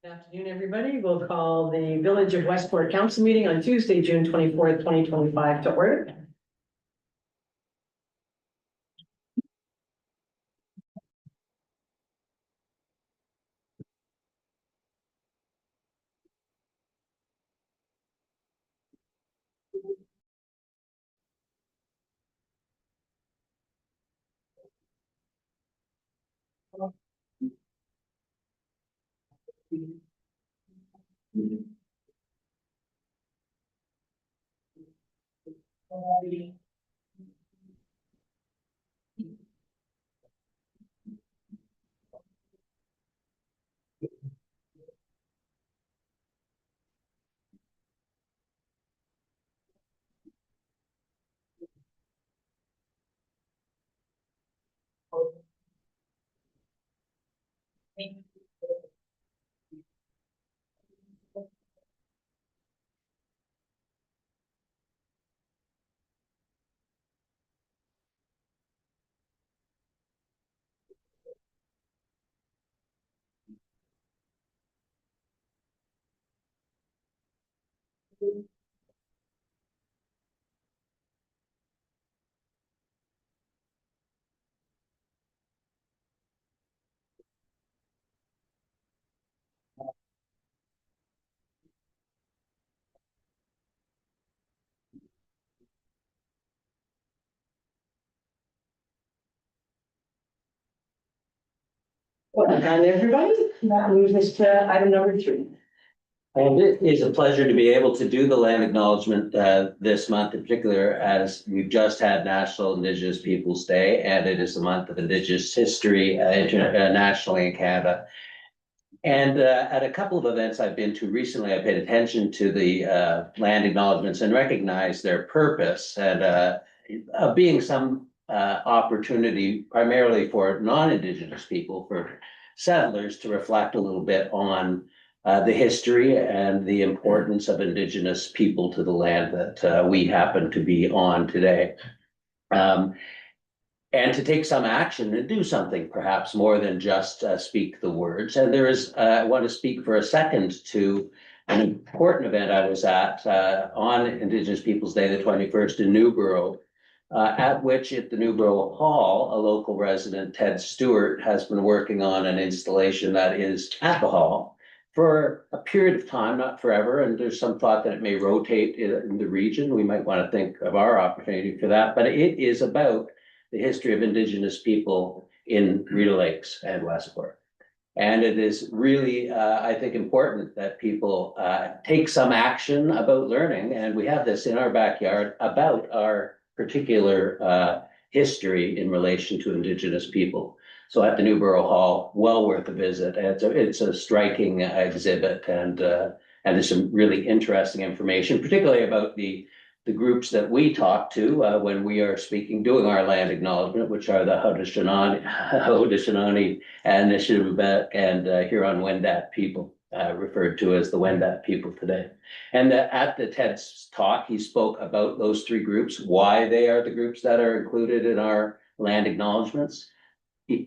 Good afternoon, everybody. We'll call the Village of Westport Council meeting on Tuesday, June 24th, 2025 to order. Well done, everybody. That moves us to item number 3. And it is a pleasure to be able to do the land acknowledgement this month in particular, as we've just had National Indigenous Peoples Day, and it is the month of Indigenous history nationally in Canada. And at a couple of events I've been to recently, I paid attention to the land acknowledgements and recognized their purpose and being some opportunity primarily for non-Indigenous people, for settlers, to reflect a little bit on the history and the importance of Indigenous people to the land that we happen to be on today. And to take some action and do something perhaps more than just speak the words. And there is, I want to speak for a second to an important event I was at on Indigenous Peoples Day, the 21st in Newborough, at which at the Newborough Hall, a local resident, Ted Stewart, has been working on an installation that is at the hall for a period of time, not forever. And there's some thought that it may rotate in the region. We might want to think of our opportunity for that, but it is about the history of Indigenous people in Rideau Lakes and Westport. And it is really, I think, important that people take some action about learning. And we have this in our backyard about our particular history in relation to Indigenous people. So at the Newborough Hall, well worth a visit. It's a striking exhibit, and there's some really interesting information, particularly about the groups that we talk to when we are speaking, doing our land acknowledgement, which are the Haudenosaunee and Nishnawbe and Huron-Wendat people, referred to as the Wendat people today. And at the TED's talk, he spoke about those 3 groups, why they are the groups that are included in our land acknowledgements.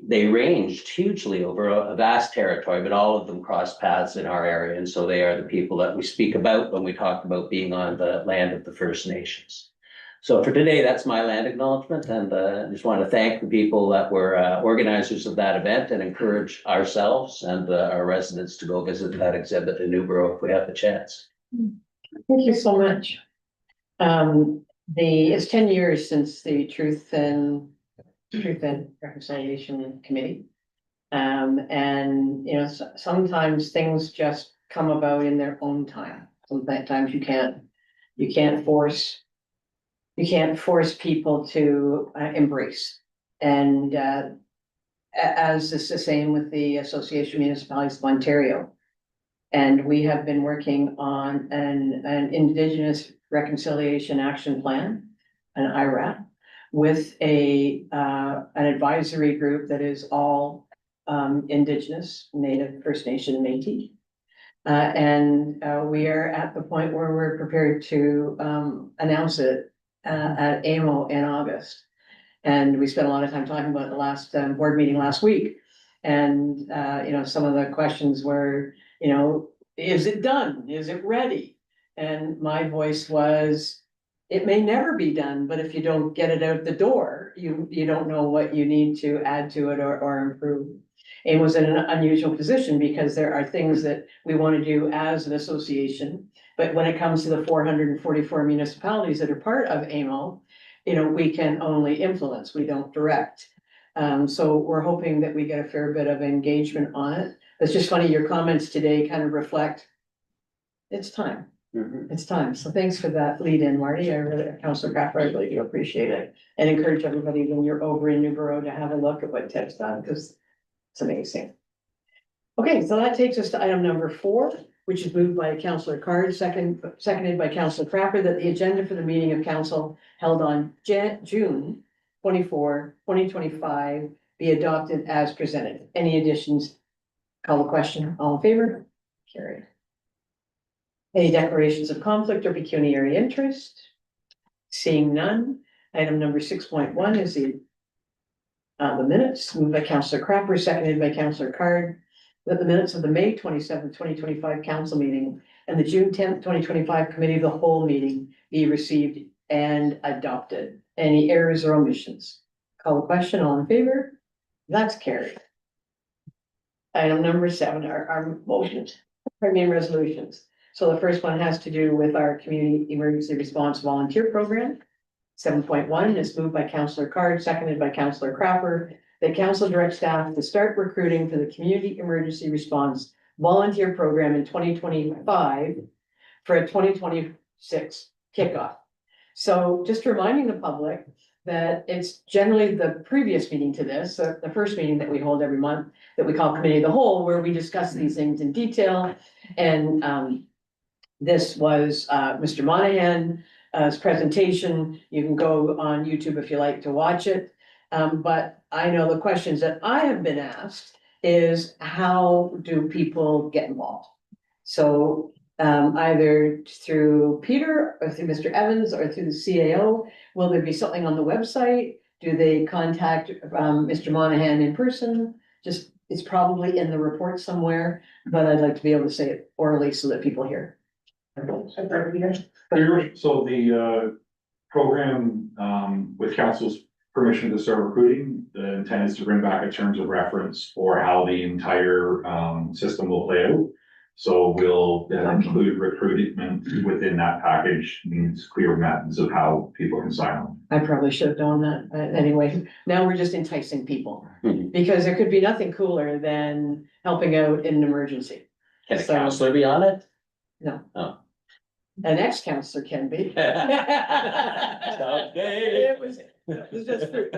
They ranged hugely over a vast territory, but all of them cross paths in our area. And so they are the people that we speak about when we talk about being on the land of the First Nations. So for today, that's my land acknowledgement. And I just want to thank the people that were organizers of that event, and encourage ourselves and our residents to go visit that exhibit in Newborough if we have the chance. Thank you so much. It's 10 years since the Truth and Reconciliation Committee. And you know, sometimes things just come about in their own time. Sometimes you can't force people to embrace. And as is the same with the Association of Municipalities of Ontario. And we have been working on an Indigenous Reconciliation Action Plan, an IRAP, with an advisory group that is all Indigenous, Native, First Nation, Métis. And we are at the point where we're prepared to announce it at AMO in August. And we spent a lot of time talking about the last board meeting last week. And, some of the questions were, is it done? Is it ready? And my voice was, it may never be done, but if you don't get it out the door, you don't know what you need to add to it or improve. It was in an unusual position because there are things that we want to do as an association. But when it comes to the 444 municipalities that are part of AMO, we can only influence, we don't direct. So we're hoping that we get a fair bit of engagement on it. It's just funny, your comments today kind of reflect, it's time. It's time. So thanks for that lead in, Marty. Councillor Crawford, I really do appreciate it. And encourage everybody when you're over in Newborough to have a look at what Ted's done, because it's amazing. Okay, so that takes us to item number 4, which is moved by Councillor Card, seconded by Councillor Crawford, that the agenda for the meeting of council held on June 24, 2025 be adopted as presented. Any additions? Call the question. All in favor? Carried. Any declarations of conflict or pecuniary interest? Seeing none. Item number 6.1 is the minutes, moved by Councillor Crawford, seconded by Councillor Card, that the minutes of the May 27, 2025 council meeting and the June 10th, 2025 committee of the whole meeting be received and adopted. Any errors or omissions? Call the question. All in favor? That's carried. Item number 7 are our motions, resolutions. So the first one has to do with our community emergency response volunteer program. 7.1 is moved by Councillor Card, seconded by Councillor Crawford, that council direct staff to start recruiting for the community emergency response volunteer program in 2025 for a 2026 kickoff. So just reminding the public that it's generally the previous meeting to this, the first meeting that we hold every month that we call Committee of the Whole, where we discuss these things in detail. And this was Mr. Monahan's presentation. You can go on YouTube if you like to watch it. But I know the questions that I have been asked is, how do people get involved? So either through Peter or through Mr. Evans or through the CAO, will there be something on the website? Do they contact Mr. Monahan in person? Just, it's probably in the report somewhere, but I'd like to be able to say it orally so that people hear. So the program, with council's permission to start recruiting, the intent is to bring back a terms of reference for how the entire system will play out. So we'll include recruitment within that package, means clear methods of how people can sign on. I probably should have done that, but anyway, now we're just enticing people, because there could be nothing cooler than helping out in an emergency. Can a counselor be on it? No. Oh. An ex-counselor can be. It was just fruit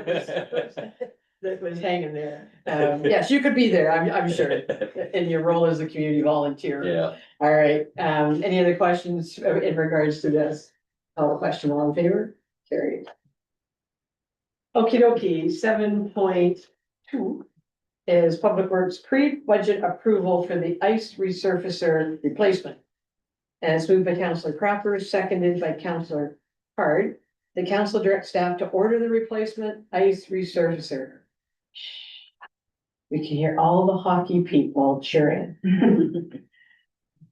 that was hanging there. Yes, you could be there, I'm sure, in your role as a community volunteer. Yeah. All right, any other questions in regards to this? Call the question. All in favor? Carried. Okie dokie, 7.2 is Public Works pre-budget approval for the ice resurfacer replacement. And it's moved by Councillor Crawford, seconded by Councillor Card. The council directs staff to order the replacement ice resurfacer. We can hear all the hockey people cheering.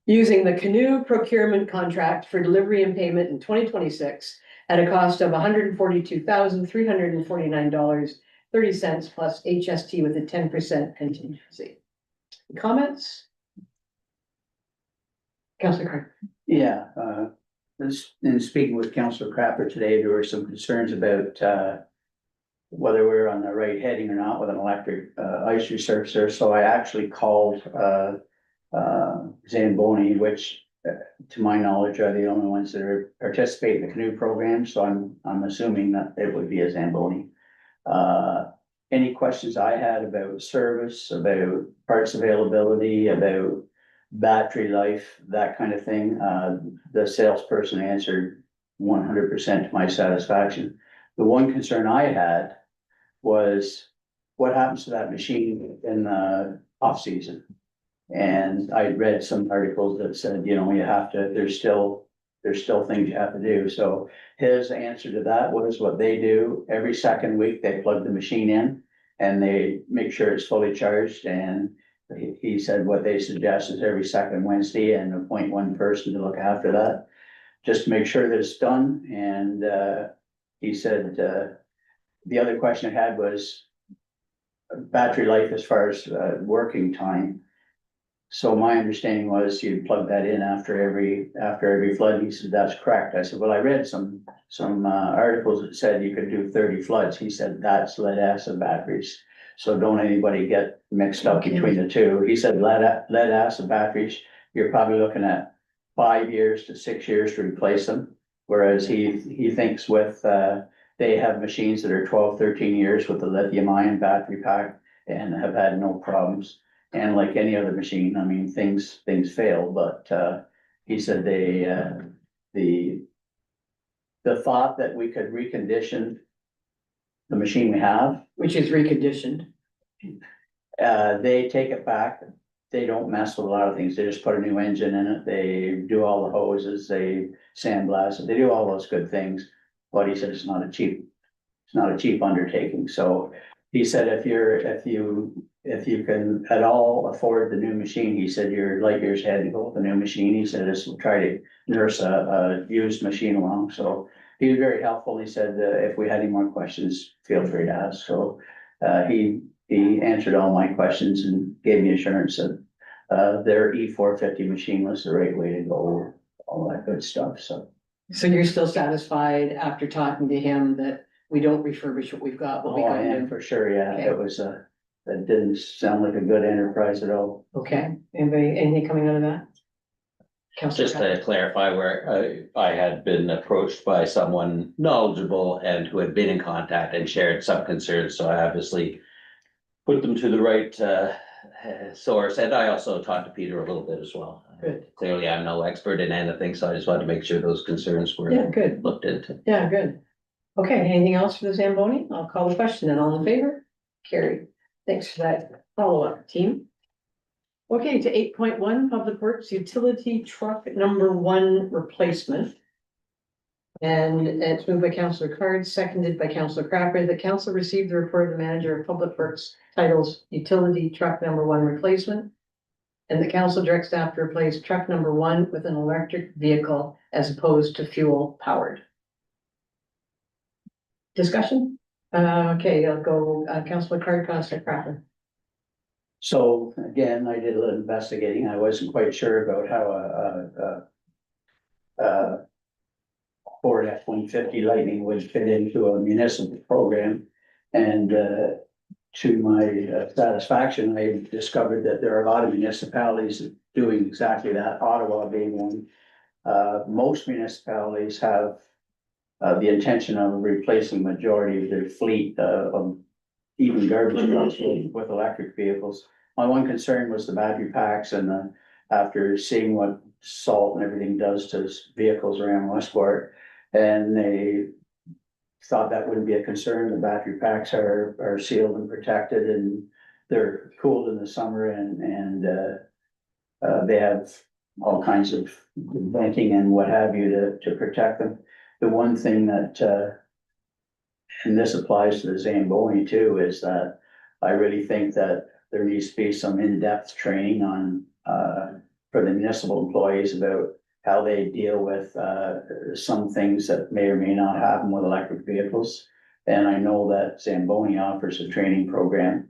Using the canoe procurement contract for delivery and payment in 2026 at a cost of $142,349.30 plus HST with a 10% contingency. Comments? Councillor Card. Yeah, in speaking with Councillor Crapper today, there were some concerns about whether we're on the right heading or not with an electric ice resurfacer. So I actually called Zamboni, which to my knowledge are the only ones that are participating in the canoe program. So I'm assuming that it would be a Zamboni. Any questions I had about service, about parts availability, about battery life, that kind of thing, the salesperson answered 100% to my satisfaction. The one concern I had was what happens to that machine in the off season. And I read some articles that said, you have to, there's still things you have to do. So his answer to that was what they do every second week, they plug the machine in and they make sure it's fully charged, and he said what they suggest is every second Wednesday and appoint one person to look after that. Just to make sure that it's done, and he said, the other question I had was battery life as far as working time. So my understanding was you'd plug that in after every flood. He said, that's correct. I said, well, I read some articles that said you could do 30 floods. He said, that's lead acid batteries. So don't anybody get mixed up between the two. He said lead acid batteries, you're probably looking at 5 years to 6 years to replace them. Whereas he thinks with, they have machines that are 12, 13 years with the lithium ion battery pack and have had no problems. And like any other machine, I mean, things fail, but he said the thought that we could recondition the machine we have, Which is reconditioned. they take it back. They don't mess with a lot of things. They just put a new engine in it. They do all the hoses, they sandblast it, they do all those good things. But he said it's not a cheap undertaking. So he said if you can at all afford the new machine, he said you're light years ahead to go with the new machine. He said this will try to nurse a used machine along. So he was very helpful. He said if we had any more questions, feel free to ask. So he answered all my questions and gave me assurance that their E450 machine was the right way to go, all that good stuff. So You're still satisfied after talking to him that we don't refurbish what we've got, what we I got am to? for sure. Yeah, Okay. it was that didn't sound like a good enterprise at all. Okay, anybody, anything coming out of that? Councillor Just to clarify where I had been approached by someone knowledgeable and who had been in contact and shared some concerns, so I obviously put them to the right source, and I also talked to Peter a little bit as well. Good. Clearly, I'm no expert in anything, so I just wanted to make sure those concerns Yeah, were good. looked into. Yeah, good. Okay, anything else for the Zamboni? I'll call the question and all in favor? Carried. Thanks for that follow-up, team. Okay, to 8.1, Public Works Utility Truck Number 1 Replacement. And it's moved by Councillor Card, seconded by Councillor Crapper. The council received the report of the manager of Public Works titles Utility Truck Number 1 Replacement. And the council directs staff to replace truck number 1 with an electric vehicle as opposed to fuel powered. Discussion? Okay, I'll go, Councillor Card, Councillor Crapper. So again, I did a little investigating. I wasn't quite sure about how a Ford F-150 Lightning would fit into a municipal program. And to my satisfaction, I discovered that there are a lot of municipalities doing exactly that, Ottawa being one. Most municipalities have the intention of replacing majority of their fleet of even garbage trucks with electric vehicles. My one concern was the battery packs, and after seeing what salt and everything does to vehicles around Westport, and they thought that wouldn't be a concern. The battery packs are sealed and protected, and they're cooled in the summer, and they have all kinds of venting and what have you to protect them. The one thing that and this applies to the Zamboni too, is that I really think that there needs to be some in-depth training on for the municipal employees about how they deal with some things that may or may not happen with electric vehicles. And I know that Zamboni offers a training program.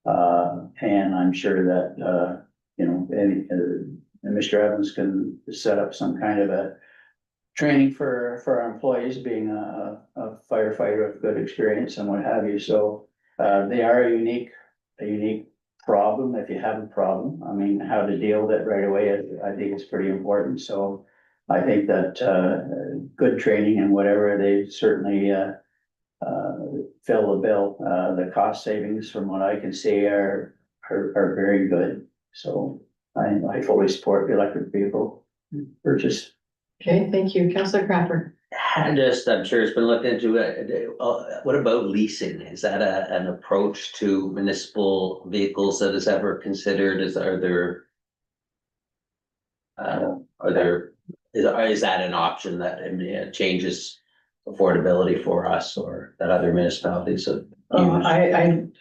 And I'm sure that you know, Mr. Evans can set up some kind of a training for our employees, being a firefighter of good experience and what have you. So they are a unique problem. If you have a problem, I mean, how to deal with it right away, I think is pretty important. So I think that good training and whatever, they certainly fill the bill. The cost savings from what I can see are very good. So I fully support the electric vehicle purchase. Okay, thank you. Councillor Crapper. I'm sure it's been looked into. What about leasing? Is that an approach to municipal vehicles that is ever considered? Is that an option that changes affordability for us, or that other municipalities have I'm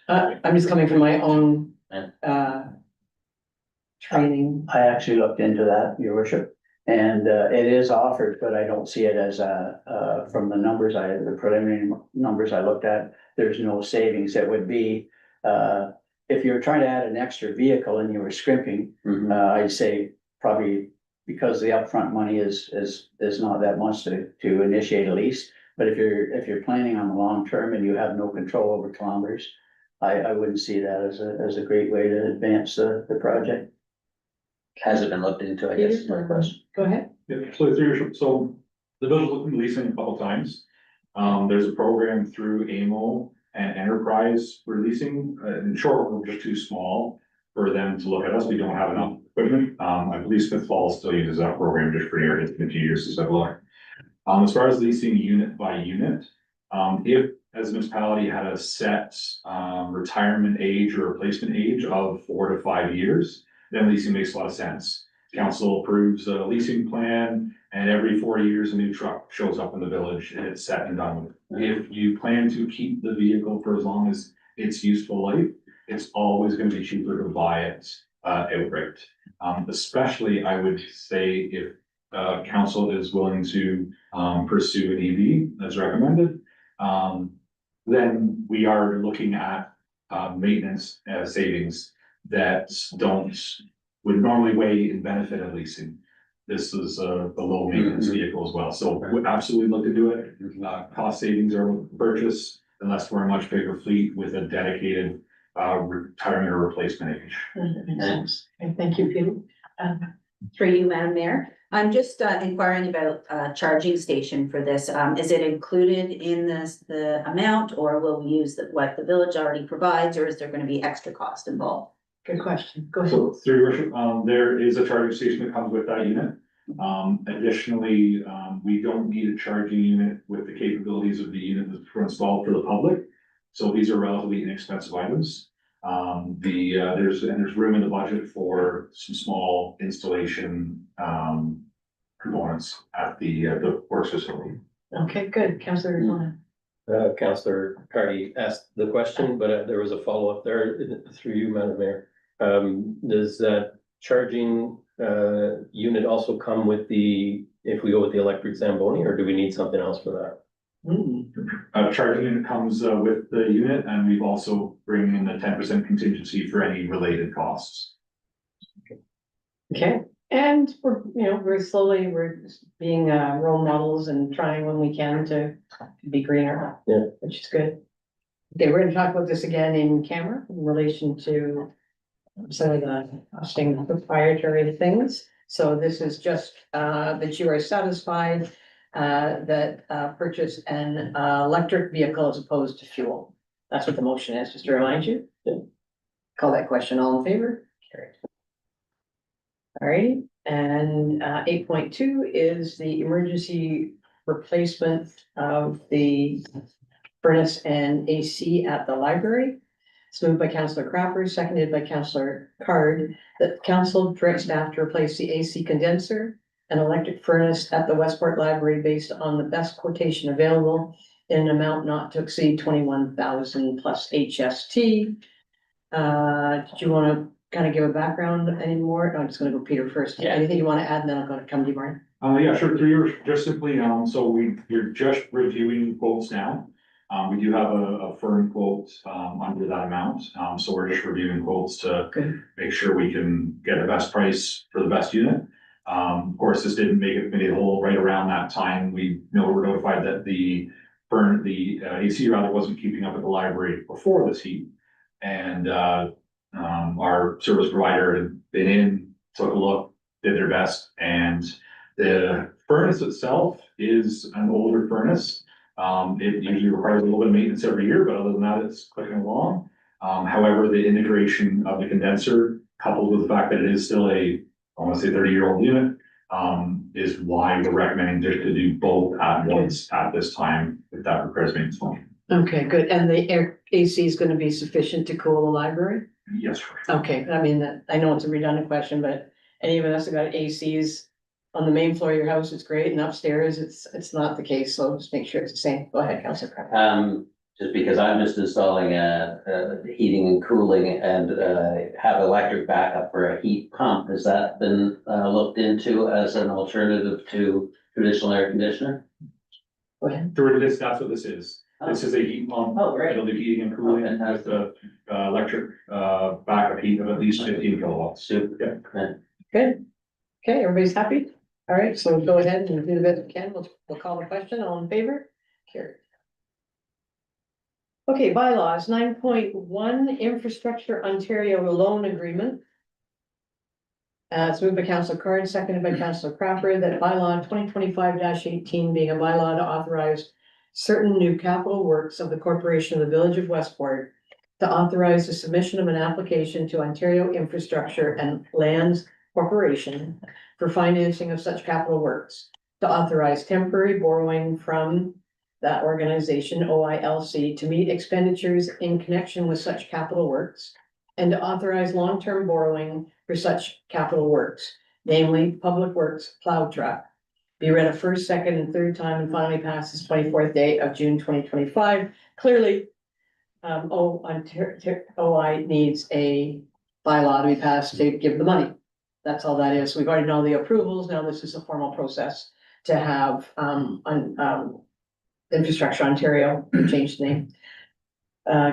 just coming from my own, Yeah. training. I actually looked into that, your worship, and it is offered, but I don't see it as from the numbers the preliminary numbers I looked at, there's no savings. It would be, if you're trying to add an extra vehicle and you were scrimping, Mhm. I'd say probably because the upfront money is not that much to initiate a lease. But if you're planning on the long term and you have no control over kilometers, I wouldn't see that as a great way to advance the project. Has it been looked into, I guess, is my question. Go ahead. Yeah, so the village looked into leasing a couple times. There's a program through AMO and Enterprise for leasing. In short, we're just too small for them to look at us. We don't have enough equipment. I believe Smith Falls still uses that program just for near, it's been a few years since I've looked. As far as leasing unit by unit, if as a municipality had a set retirement age or replacement age of 4 to 5 years, then leasing makes a lot of sense. Council approves a leasing plan, and every 4 years, a new truck shows up in the village and it's set and done with. If you plan to keep the vehicle for as long as its useful life, it's always gonna be cheaper to buy it outright. Especially, I would say, if council is willing to pursue an EV as recommended, then we are looking at maintenance savings that would normally weigh in benefit of leasing. This is the low maintenance vehicle as well, so we absolutely look to do it. Cost savings are purchase unless we're a much bigger fleet with a dedicated retirement or replacement age. That makes sense. Okay, thank you, Peter. Through you, Madam Mayor. I'm just inquiring about a charging station for this. Is it included in the amount, or will we use what the village already provides, or is there gonna be extra cost involved? Good question. Go ahead. So through your worship, there is a charging station that comes with that unit. Additionally, we don't need a charging unit with the capabilities of the unit that's installed for the public. So these are relatively inexpensive items. There's room in the budget for some small installation components at the works facility. Okay, good. Councillor Rona. Councillor Cardy asked the question, but there was a follow-up there through you, Madam Mayor. Does that charging unit also come with if we go with the electric Zamboni, or do we need something else for that? Charging unit comes with the unit, and we've also bring in the 10% contingency for any related costs. Okay, and we're slowly, we're being role models and trying when we can to be greener. Yeah. Which is good. Okay, we're gonna talk about this again in camera in relation to some of the costing proprietary things. So this is just that you are satisfied that purchase an electric vehicle as opposed to fuel. That's what the motion is, just to remind you. Yeah. Call that question, all in favor? Carried. All right, and 8.2 is the emergency replacement of the furnace and AC at the library. It's moved by Councillor Cropper, seconded by Councillor Card, that council direct staff to replace the AC condenser and electric furnace at the Westport Library based on the best quotation available in an amount not to exceed 21,000 plus HST. Did you want to kind of give a background anymore? No, I'm just gonna go Peter first. Yeah. Anything you want to add, and then I'll go to come to you, Martin. Yeah, sure. Through your, just simply, so we're just reviewing quotes now. We do have a firm quote, under that amount. So we're just reviewing quotes to Good. make sure we can get the best price for the best unit. Of course, this didn't make it committee whole right around that time. We were notified that the AC rather wasn't keeping up at the library before this heat. And, our service provider had been in, took a look, did their best, and the furnace itself is an older furnace. It usually requires a little bit of maintenance every year, but other than that, it's clicking along. However, the integration of the condenser, coupled with the fact that it is still I want to say 30-year-old unit, is why we're recommending just to do both at once at this time, if that requires maintenance function. Okay, good. And the AC is gonna be sufficient to cool the library? Yes. Okay, I mean, I know it's a redundant question, but any of us have got ACs on the main floor of your house, it's great, and upstairs, it's not the case, so just make sure it's the same. Go ahead, Councillor Craig. Just because I'm just installing heating and cooling and have electric backup for a heat pump. Has that been looked into as an alternative to traditional air conditioner? Go ahead. Through this, that's what this is. This is a heat pump. Oh, great. It'll do heating and cooling Oh, with fantastic. the electric backup heat of at least 15 kilowatts. Super. Good. Okay, everybody's happy? All right, so go ahead and do the best we can. We'll call the question. All in favor? Carried. Okay, bylaws, 9.1 Infrastructure Ontario Loan Agreement. It's moved by Councillor Card, seconded by Councillor Crawford, that bylaw 2025-18 being a bylaw to authorize certain new capital works of the Corporation of the Village of Westport to authorize the submission of an application to Ontario Infrastructure and Lands Corporation for financing of such capital works, to authorize temporary borrowing from that organization, OILC, to meet expenditures in connection with such capital works, and to authorize long-term borrowing for such capital works, namely Public Works Plow Truck. Be read a first, second, and third time and finally passes 24th day of June 2025. Clearly, OI needs a bylaw to be passed to give the money. That's all that is. We've already known the approvals. Now this is a formal process to have, Infrastructure Ontario, change the name.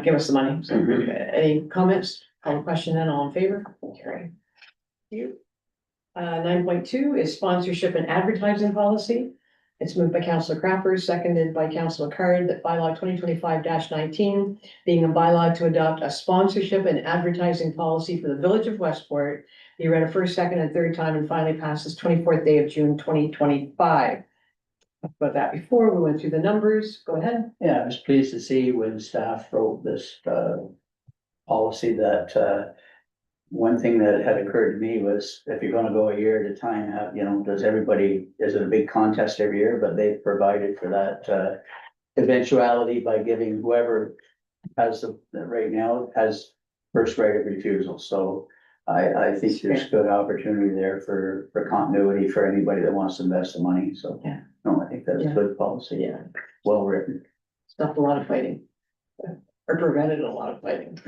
Give us the money. So, any comments? Call the question then, all in favor? Carry. Thank you. 9.2 is sponsorship and advertising policy. It's moved by Councillor Crawford, seconded by Councillor Card, that bylaw 2025-19, being a bylaw to adopt a sponsorship and advertising policy for the Village of Westport, be read a first, second, and third time and finally passes 24th day of June 2025. About that before, we went through the numbers. Go ahead. Yeah, I was pleased to see when staff wrote this policy that one thing that had occurred to me was if you're gonna go a year at a time, have, you know, is it a big contest every year? But they've provided for that eventuality by giving whoever has right now has first right of refusal. So I think there's good opportunity there for continuity for anybody that wants to invest the money. So, Yeah. no, I think that's Yeah. good policy. Yeah. Well written. Stopped a lot of fighting. Or prevented a lot of fighting.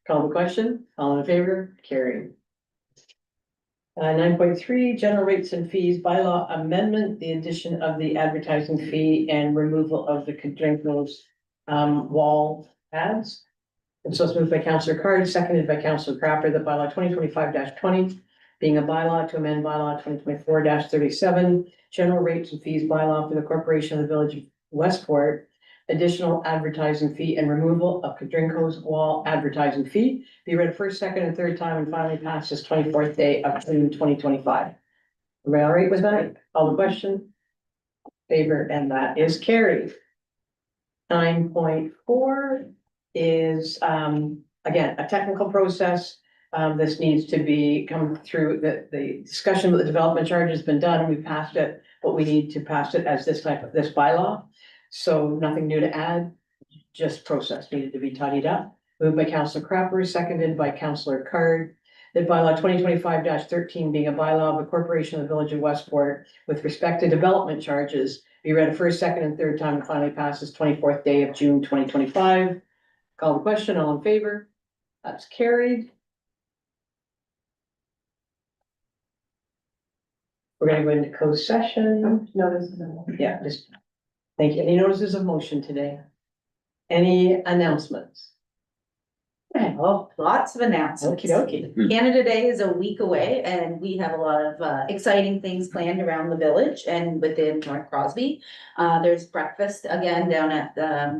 Call the question, all in favor, carried. 9.3, general rates and fees bylaw amendment, the addition of the advertising fee and removal of the Cadrinko's wall ads. And so it's moved by Councillor Card, seconded by Councillor Crawford, that bylaw 2025-20, being a bylaw to amend bylaw 2024-37, general rates and fees bylaw for the Corporation of the Village of Westport, additional advertising fee and removal of Cadrinko's wall advertising fee, be read first, second, and third time and finally passes 24th day of June 2025. Everybody all right with that? All the question? Favor, and that is carried. 9.4 is, again, a technical process. This needs to be come through the discussion with the development charge has been done. We passed it, but we need to pass it as this bylaw. So nothing new to add, just process needed to be tidied up. Moved by Councillor Crawford, seconded by Councillor Card, that bylaw 2025-13 being a bylaw of the Corporation of the Village of Westport with respect to development charges, be read a first, second, and third time and finally passes 24th day of June 2025. Call the question, all in favor? That's carried. We're gonna go into closed session. Yeah, just, thank you. Any notices of motion today? Any announcements? Well, lots of announcements. Okey dokey. Canada Day is a week away and we have a lot of exciting things planned around the village and within North Crosby. There's breakfast again down at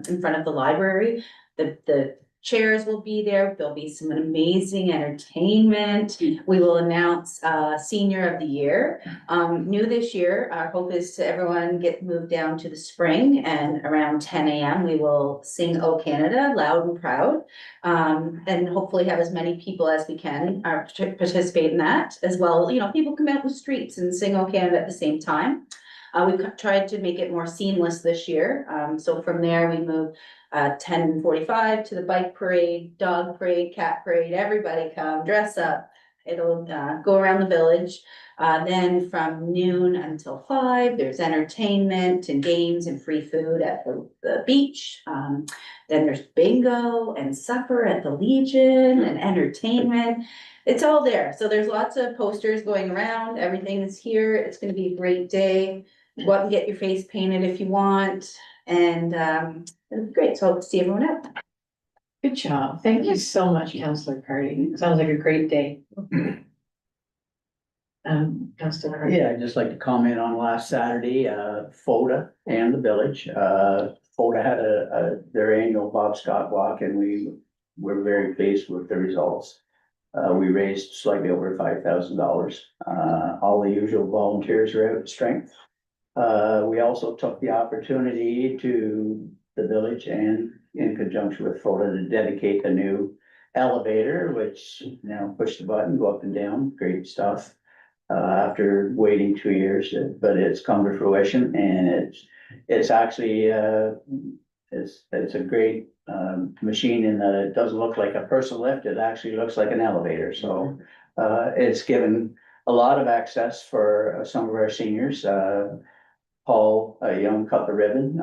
in front of the library. The chairs will be there. There'll be some amazing entertainment. We will announce Senior of the Year. New this year, our hope is to everyone get moved down to the spring, and around 10 a.m. we will sing "O Canada" loud and proud. And hopefully have as many people as we can participate in that as well. You know, people come out in the streets and sing "O Canada" at the same time. We've tried to make it more seamless this year. So from there, we move 10:45 to the bike parade, dog parade, cat parade. Everybody come, dress up, It'll go around the village. Then from noon until 5, there's entertainment and games and free food at the beach. Then there's bingo and supper at the Legion and entertainment. It's all there. So there's lots of posters going around. Everything is here. It's gonna be a great day. Go out and get your face painted if you want. And it'll be great. So I hope to see everyone out. Good job. Thank you so much, Councillor Cardy. Sounds like a great day. Councillor Cardy. Yeah, I'd just like to comment on last Saturday, FODA and the village. FODA had their annual Bob Scott walk and we were very pleased with the results. We raised slightly over $5,000. All the usual volunteers are out at strength. We also took the opportunity to the village and in conjunction with FODA to dedicate the new elevator, which now push the button, go up and down, great stuff. After waiting 2 years, but it's come to fruition and it's actually, it's a great machine in that it doesn't look like a person lift, it actually looks like an elevator, so it's given a lot of access for some of our seniors. Paul Young cut the ribbon.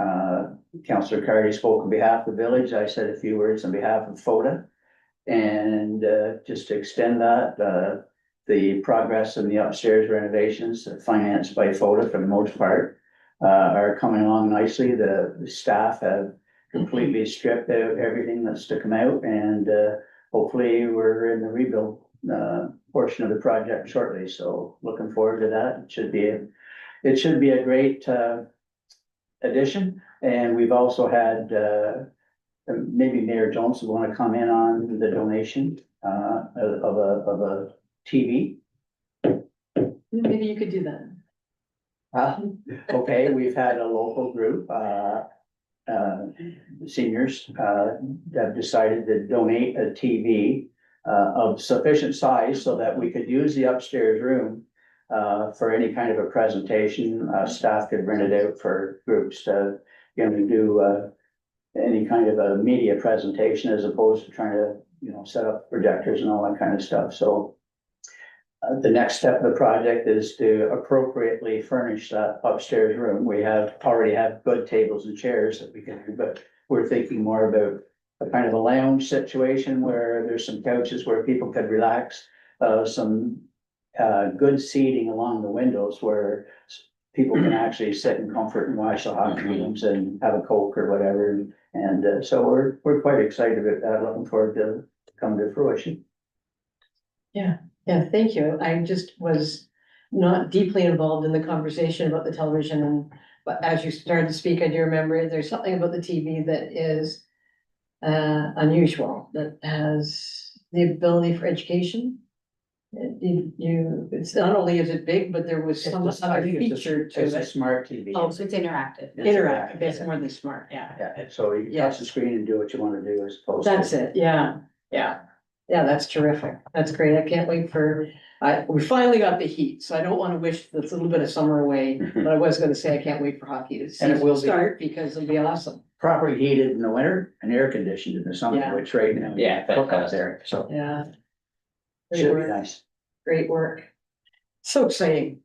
Councillor Cardy spoke on behalf of the village. I said a few words on behalf of FODA. And just to extend that, the progress in the upstairs renovations financed by FODA for the most part are coming along nicely. The staff have completely stripped out everything that's to come out and hopefully we're in the rebuild portion of the project shortly. So looking forward to that. It should be a great addition. And we've also had maybe Mayor Jones will want to comment on the donation of a TV. Maybe you could do that. Okay, we've had a local group, seniors, have decided to donate a TV of sufficient size so that we could use the upstairs room for any kind of a presentation. Staff could rent it out for groups to, do any kind of a media presentation as opposed to trying to, set up projectors and all that kind of stuff. So the next step of the project is to appropriately furnish that upstairs room. We already have good tables and chairs that we can do, but we're thinking more about a kind of a lounge situation where there's some couches where people could relax, some good seating along the windows where people can actually sit in comfort and watch the hockey games and have a Coke or whatever. And so we're quite excited about that, looking forward to come to fruition. Yeah, thank you. I just was not deeply involved in the conversation about the television, but as you started to speak, I do remember there's something about the TV that is unusual, that has the ability for education. It's not only is it big, but there was some other feature to It's a it. smart TV. Oh, so it's interactive. Interactive, it's more than smart, yeah. Yeah, so you touch the screen and do what you want to do as opposed to. That's it, yeah. That's terrific. That's great. I can't wait we finally got the heat, so I don't want to wish this little bit of summer away, but I was gonna say I can't wait for hockey to And it will be- start because it'll be awesome. Properly heated in the winter and air conditioned in the summer, Yeah. which right now. Yeah, Cookouts fantastic. there, so Yeah. Great should be work. nice. Great work. So exciting.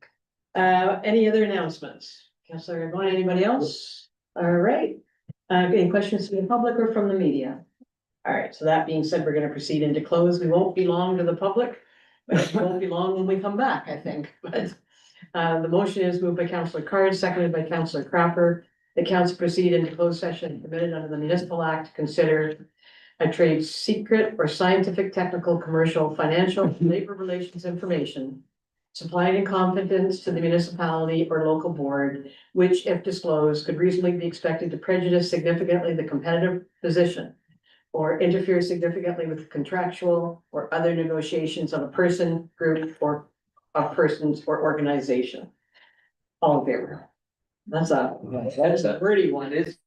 Any other announcements? Councillor Gordon, anybody else? All right. Any questions from the public or from the media? All right, so that being said, we're gonna proceed into close. We won't be long to the public, but it won't be long when we come back, I think. But the motion is moved by Councillor Card, seconded by Councillor Cropper. The council proceed into closed session permitted under the Municipal Act to consider a trade secret or scientific, technical, commercial, financial, labor relations information supplied in confidence to the municipality or local board, which, if disclosed, could reasonably be expected to prejudice significantly the competitive position or interfere significantly with contractual or other negotiations of a person, group, or of persons or organization. All in favor? That's a pretty one, is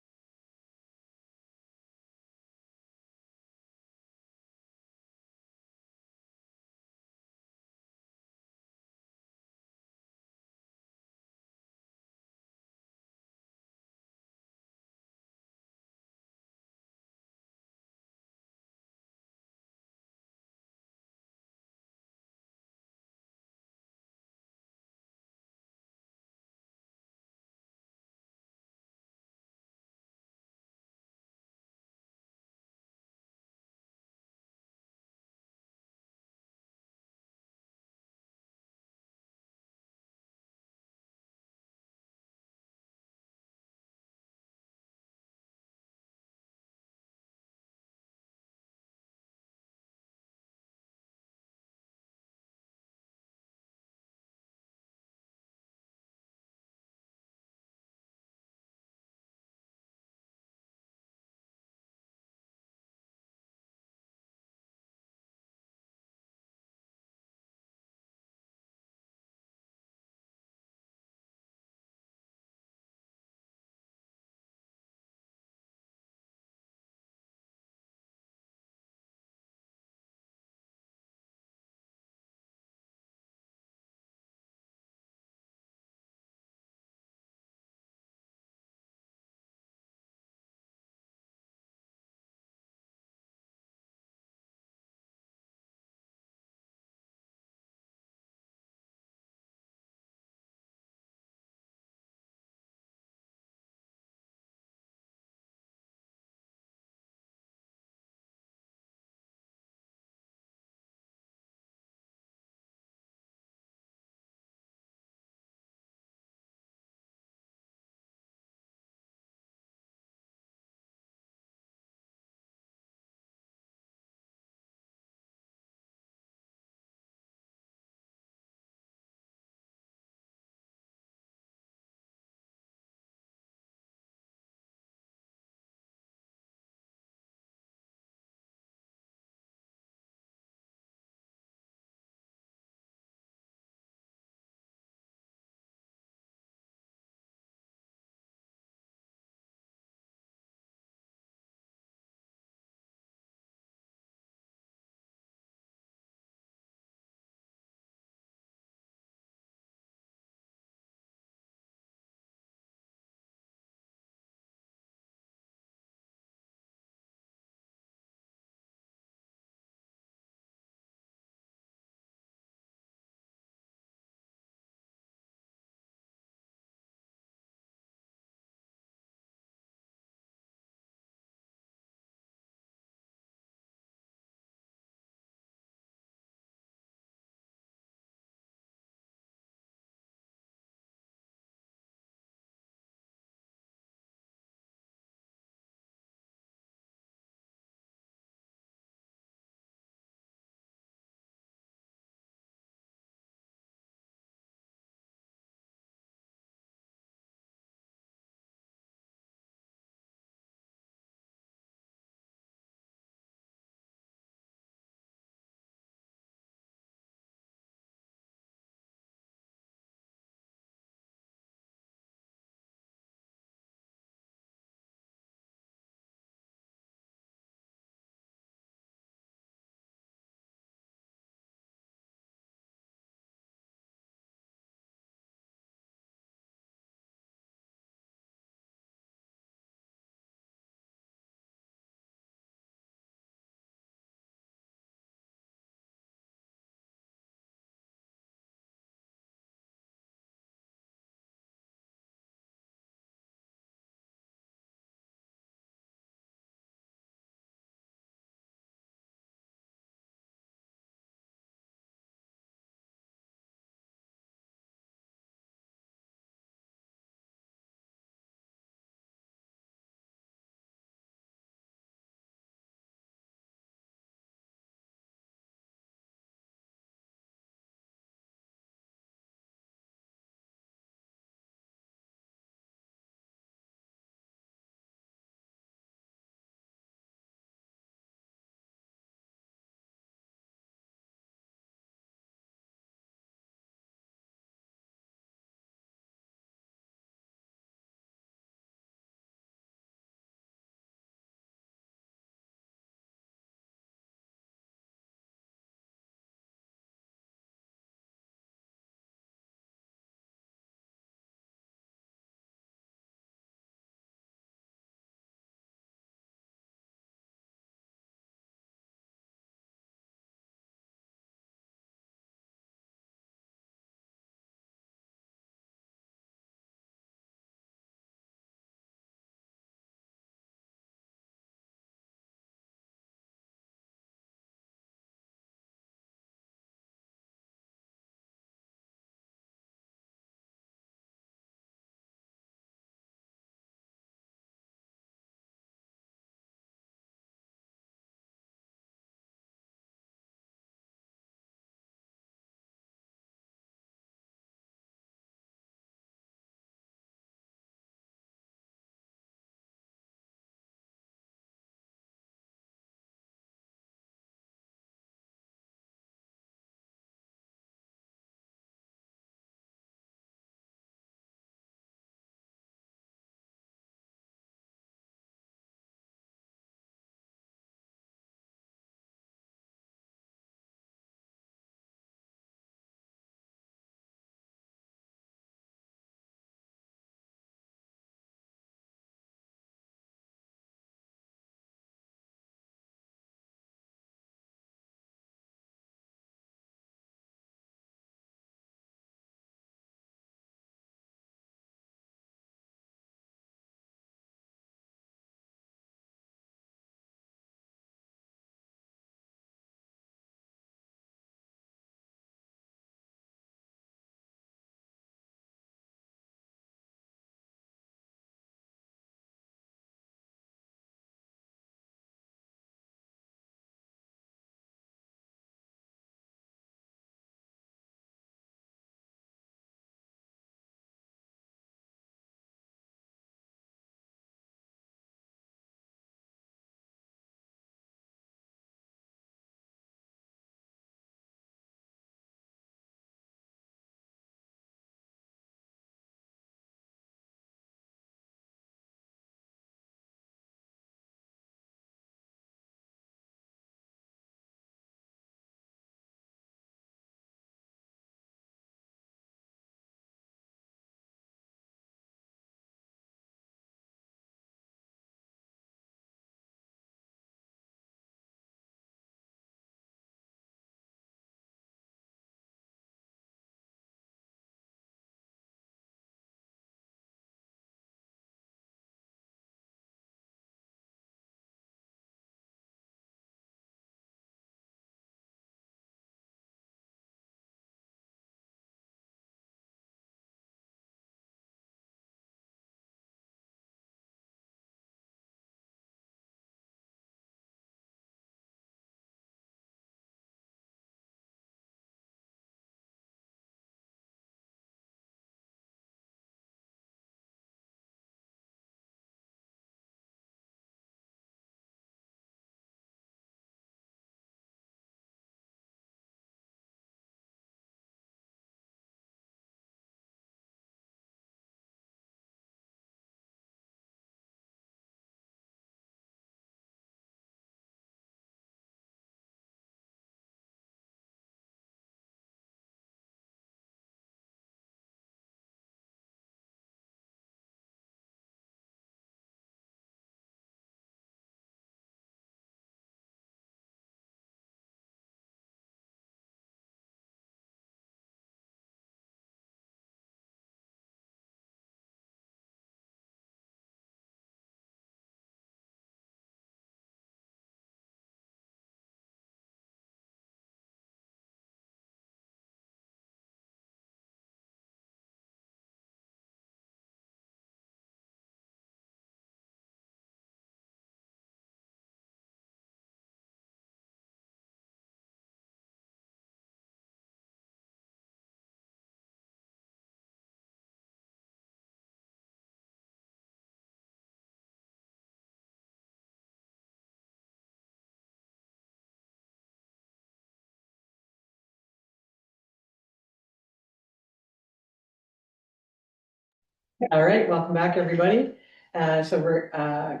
All right, welcome back, everybody. We've come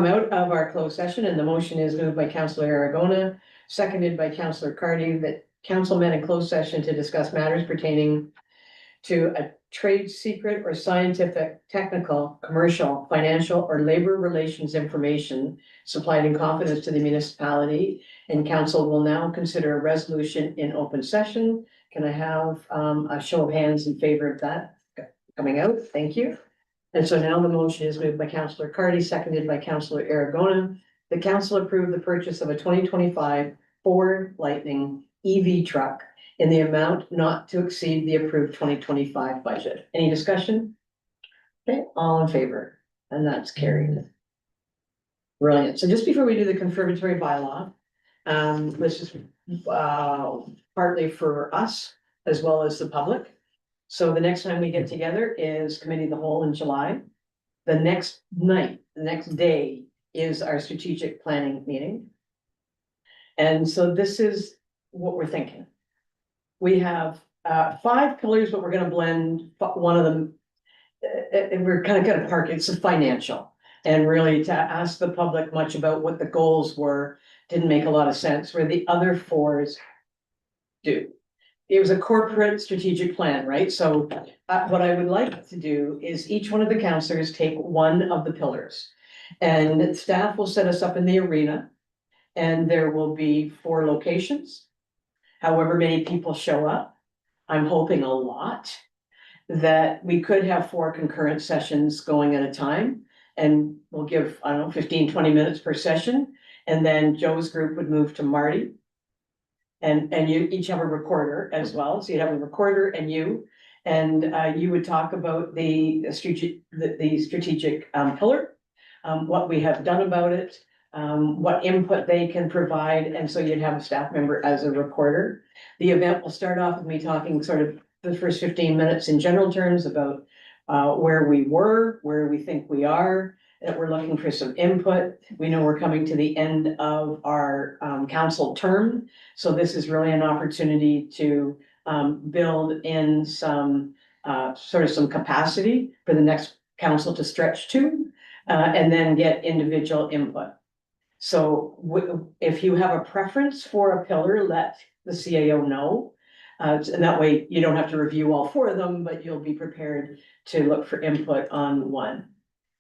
out of our closed session and the motion is moved by Councillor Aragona, seconded by Councillor Cardy, that council met in closed session to discuss matters pertaining to a trade secret or scientific, technical, commercial, financial, or labor relations information supplied in confidence to the municipality. And council will now consider a resolution in open session. Can I have a show of hands in favor of that coming out? Thank you. And so now the motion is moved by Councillor Cardy, seconded by Councillor Aragona. The council approved the purchase of a 2025 Ford Lightning EV truck in the amount not to exceed the approved 2025 budget. Any discussion? Okay, all in favor, and that's carried. Brilliant. So just before we do the confirmatory bylaw, this is partly for us as well as the public. So the next time we get together is committee of the whole in July. The next night, the next day is our strategic planning meeting. And so this is what we're thinking. We have 5 pillars, but we're gonna blend one of them. And we're kind of gonna park it, it's financial. And really to ask the public much about what the goals were, didn't make a lot of sense, where the other 4s do. It was a corporate strategic plan, right? So what I would like to do is each one of the counselors take one of the pillars. And staff will set us up in the arena. And there will be 4 locations. However many people show up, I'm hoping a lot. That we could have 4 concurrent sessions going at a time. And we'll give, I don't know, 15, 20 minutes per session. And then Joe's group would move to Marty. And you each have a recorder as well, so you'd have a recorder and you would talk about the strategic pillar. What we have done about it, what input they can provide, and so you'd have a staff member as a recorder. The event will start off with me talking sort of the first 15 minutes in general terms about where we were, where we think we are, that we're looking for some input. We know we're coming to the end of our council term. So this is really an opportunity to build in some sort of some capacity for the next council to stretch to, and then get individual input. So if you have a preference for a pillar, let the CAO know. And that way you don't have to review all 4 of them, but you'll be prepared to look for input on one.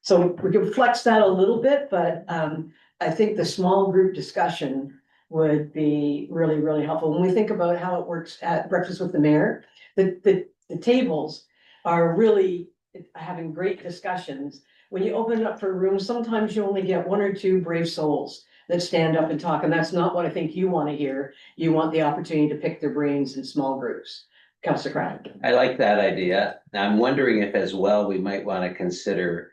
So we can flex that a little bit, but I think the small group discussion would be really, really helpful. When we think about how it works at Breakfast with the Mayor, the tables are really having great discussions. When you open it up for a room, sometimes you only get 1 or 2 brave souls that stand up and talk, and that's not what I think you want to hear. You want the opportunity to pick their brains in small groups. Councillor Craft. I like that idea. Now, I'm wondering if as well, we might want to consider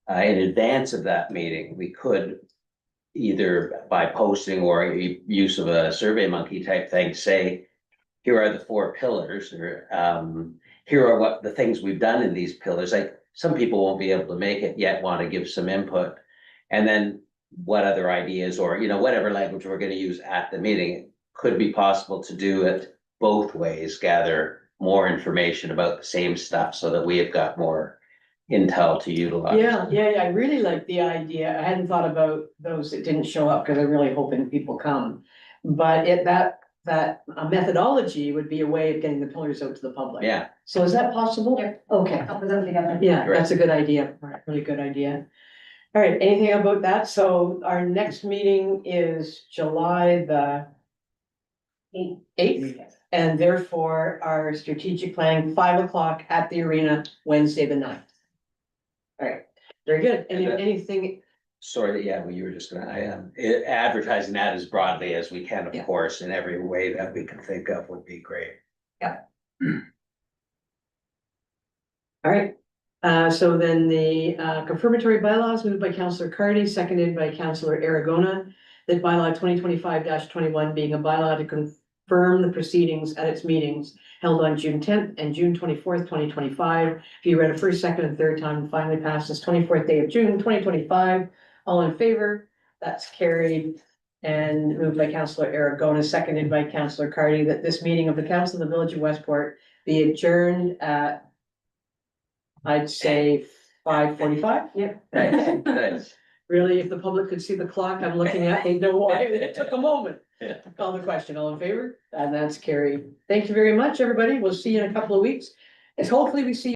in advance of that meeting, we could either by posting or use of a Survey Monkey type thing, say, here are the 4 pillars, or here are what the things we've done in these pillars. Like some people won't be able to make it yet, want to give some input. And then what other ideas or, whatever language we're going to use at the meeting, it could be possible to do it both ways, gather more information about the same stuff so that we have got more intel to utilize. Yeah, I really like the idea. I hadn't thought about those that didn't show up because I'm really hoping people come. But that methodology would be a way of getting the pillars out to the public. Yeah. So is that possible? Yeah. Okay. I'll put them together. Yeah, that's a good idea. Really good idea. All right, anything about that? So our next meeting is July the 8th. And therefore our strategic planning, 5 o'clock at the arena, Wednesday the 9th. All right, very good. And that- Anything? Sorry, yeah, well, you were just gonna, advertising that as broadly as we can, Yeah. of course, in every way that we can think of would be great. All right, so then the confirmatory bylaws moved by Councillor Cardy, seconded by Councillor Aragona. That bylaw 2025-21 being a bylaw to confirm the proceedings at its meetings held on June 10th and June 24th, 2025. If you read it first, second, and third time, finally passed this 24th day of June, 2025. All in favor? That's carried. And moved by Councillor Aragona, seconded by Councillor Cardy, that this meeting of the Council of the Village of Westport be adjourned at I'd say 5:45. Nice, nice. Really, if the public could see the clock I'm looking at, they'd know why it took a moment. Yeah. to Call the question, all in favor? And that's carried. Thank you very much, everybody. We'll see you in a couple of weeks. And hopefully we see